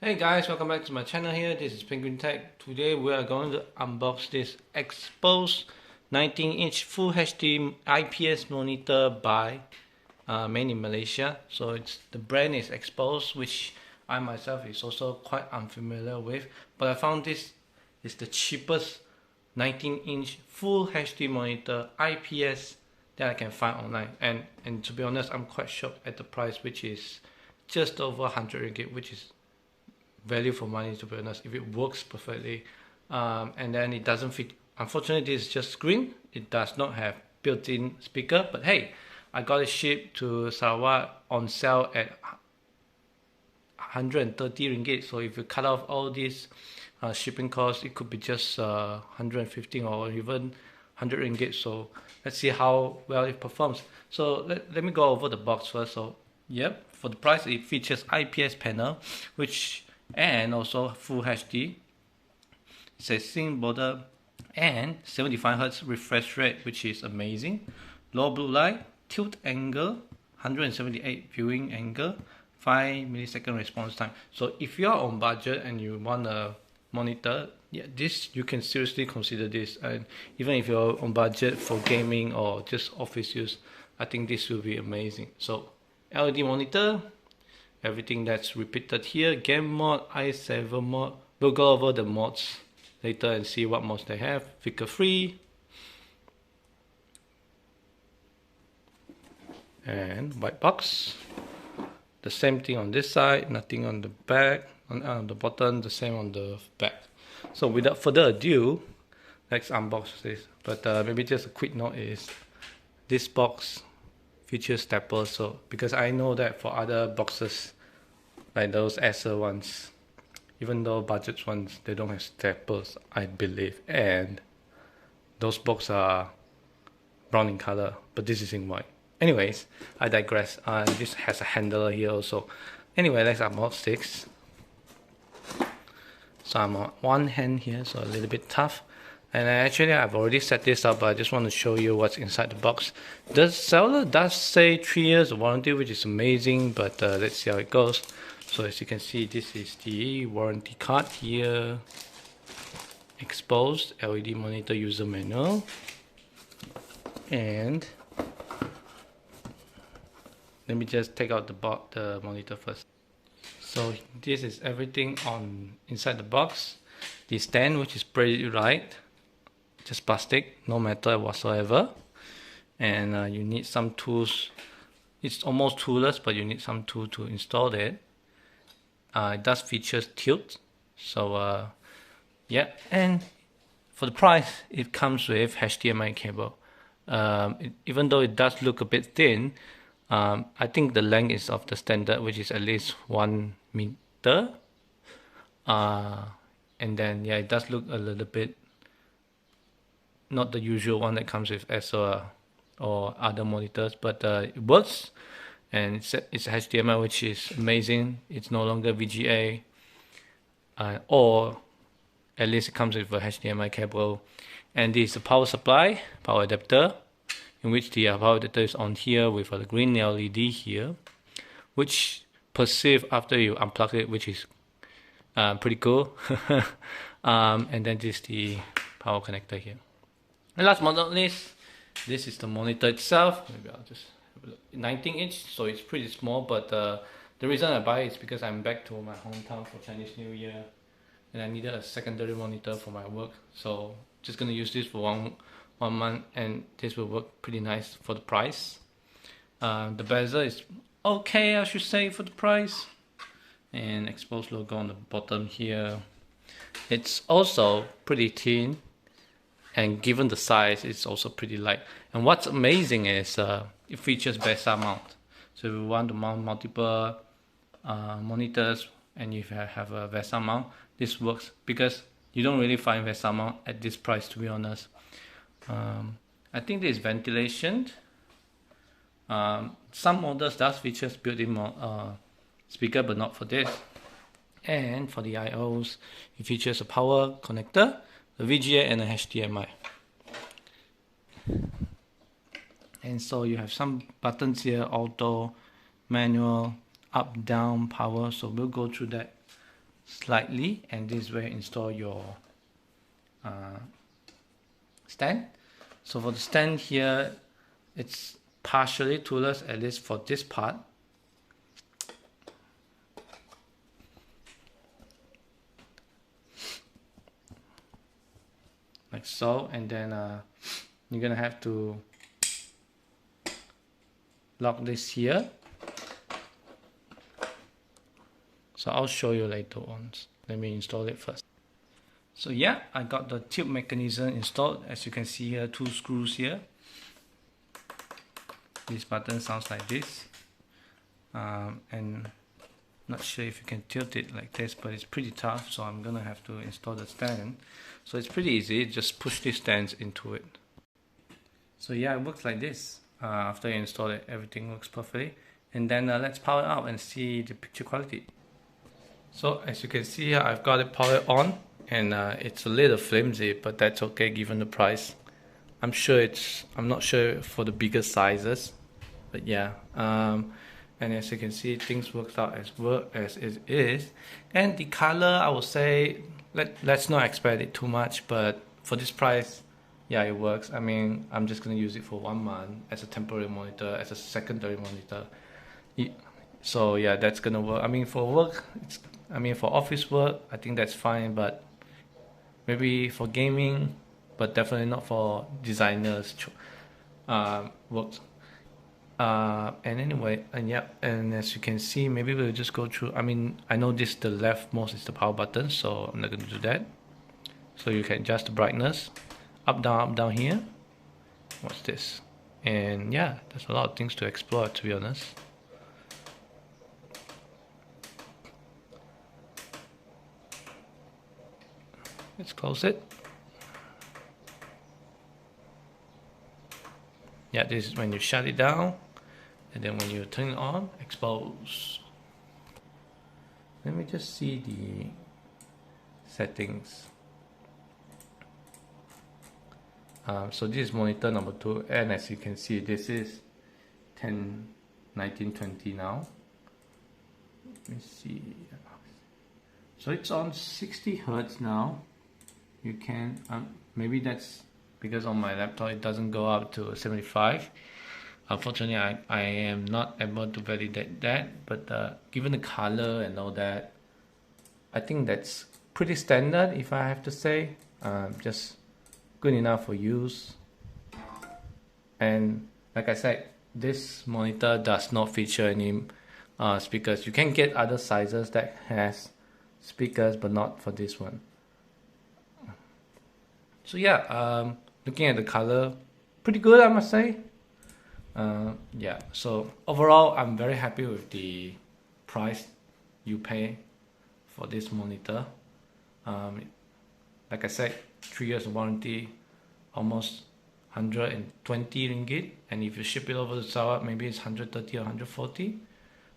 Hey guys, welcome back to my channel here. This is Penguin Tech. Today we are going to unbox this Expose 19-inch Full HD IPS monitor by made in Malaysia. So the brand is Expose, which I myself is also quite unfamiliar with. But I found this is the cheapest 19-inch Full HD monitor IPS that I can find online. And to be honest, I'm quite shocked at the price, which is just over 100 ringgit, which is value for money, to be honest, if it works perfectly. And then it doesn't fit. Unfortunately, this is just screen. It does not have built-in speaker, but hey, I got it shipped to Sarawak on sale at 130 ringgit. So if you cut off all these shipping costs, it could be just 115 or even 100 ringgit. So let's see how well it performs. So let me go over the box first. So yep, for the price, it features IPS panel, which and also Full HD. It says sync border and 75Hz refresh rate, which is amazing. Low blue light, tilt angle, 178 viewing angle, 5 millisecond response time. So if you are on budget and you want a monitor, yeah, this you can seriously consider this. And even if you're on budget for gaming or just office use, I think this will be amazing. So LED monitor, everything that's repeated here. Game mode, i7 mode. We'll go over the mods later and see what mods they have. Flicker free. And white box. The same thing on this side, nothing on the back. On the bottom, the same on the back. So without further ado, let's unbox this. But maybe just a quick note is this box features staples. So because I know that for other boxes, like those Acer ones, even though budget ones, they don't have staples, I believe. And those boxes are brown in color, but this is in white. Anyways, I digress. This has a handler here also. Anyway, let's unbox this. So I'm on one hand here, so a little bit tough. And actually, I've already set this up, but I just want to show you what's inside the box. The seller does say 3 years of warranty, which is amazing, but let's see how it goes. So as you can see, this is the warranty card here. Exposed LED monitor user manual. And let me just take out the monitor first. So this is everything on inside the box. The stand, which is pretty light, just plastic, no metal whatsoever. And you need some tools. It's almost toolless, but you need some tool to install it. It does features tilt. So yeah, and for the price, it comes with HDMI cable. Even though it does look a bit thin, I think the length is of the standard, which is at least 1 meter. And then yeah, it does look a little bit not the usual one that comes with Acer or other monitors, but it works. And it's HDMI, which is amazing. It's no longer VGA, or at least it comes with a HDMI cable. And this is a power supply, power adapter, in which the power adapter is on here with a green LED here, which perceive after you unplug it, which is pretty cool. And then this is the power connector here. And last but not least, this is the monitor itself. Maybe I'll just 19-inch, so it's pretty small, but the reason I buy it is because I'm back to my hometown for Chinese New Year and I needed a secondary monitor for my work, so just gonna use this for one month, and this will work pretty nice for the price. The bezel is okay, I should say, for the price, and Expose logo on the bottom here. It's also pretty thin, and given the size, it's also pretty light. And what's amazing is it features VESA mount. So if you want to mount multiple monitors and if you have a VESA mount, this works, because you don't really find VESA mount at this price, to be honest. I think there's ventilation. Some models does features built-in speaker, but not for this. And for the IOs, it features a power connector, a VGA, and a HDMI. And so you have some buttons here: auto, manual, up, down, power. So we'll go through that slightly, and this is where you install your stand. So for the stand here, it's partially toolless, at least for this part. Like so, and then you're gonna have to lock this here. So I'll show you later on. Let me install it first. So yeah, I got the tube mechanism installed. As you can see here, 2 screws here. This button sounds like this. And not sure if you can tilt it like this, but it's pretty tough, so I'm gonna have to install the stand. So it's pretty easy, just push these stands into it. So yeah, it works like this. After you install it, everything works perfectly. And then let's power it up and see the picture quality. So as you can see here, I've got it powered on, and it's a little flimsy, but that's okay given the price. I'm not sure for the bigger sizes, but yeah. And as you can see, things worked out as well as it is. And the color, I would say, let's not expect it too much, but for this price, yeah, it works. I mean, I'm just gonna use it for 1 month as a temporary monitor, as a secondary monitor. So yeah, that's gonna work. I mean, for work, for office work, I think that's fine, but maybe for gaming, but definitely not for designers work. And anyway, and yeah, and as you can see, maybe we'll just go through. I mean, I know this, the leftmost is the power button, so I'm not going to do that. So you can adjust the brightness, up, down here. What's this? And yeah, there's a lot of things to explore, to be honest. Let's close it. Yeah, this is when you shut it down. And then when you turn it on, expose. Let me just see the settings. So this is monitor number 2, and as you can see, this is 10, 19, 20 now. Let me see. So it's on 60 Hertz now. You can, maybe that's because on my laptop it doesn't go up to 75. Unfortunately, I am not able to validate that, but given the color and all that, I think that's pretty standard, if I have to say. Just good enough for use. And like I said, this monitor does not feature any speakers. You can get other sizes that has speakers, but not for this one. So yeah, looking at the color, pretty good, I must say. Yeah, so overall I'm very happy with the price you pay for this monitor. Like I said, 3 years of warranty, almost 120 ringgit, and if you ship it over to Sarawak, maybe it's 130 or 140.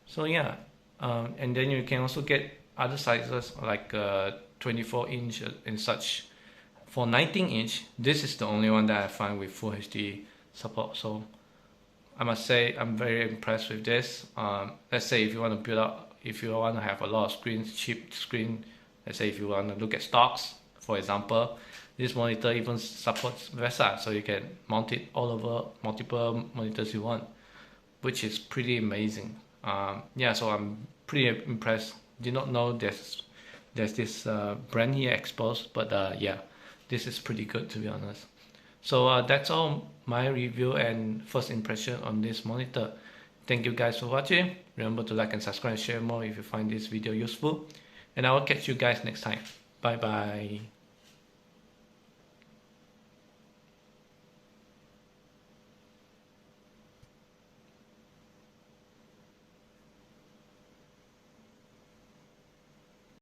So yeah, and then you can also get other sizes like 24 inch and such. For 19 inch, this is the only one that I find with Full HD support. So I must say I'm very impressed with this. Let's say if you want to build up, if you want to have a lot of screens, cheap screen, let's say if you want to look at stocks, for example, this monitor even supports VESA, so you can mount it all over multiple monitors you want, which is pretty amazing. Yeah, so I'm pretty impressed. Did not know there's this brand here exposed, but yeah, this is pretty good, to be honest. So that's all my review and first impression on this monitor. Thank you guys for watching. Remember to like and subscribe and share more if you find this video useful. And I will catch you guys next time. Bye bye.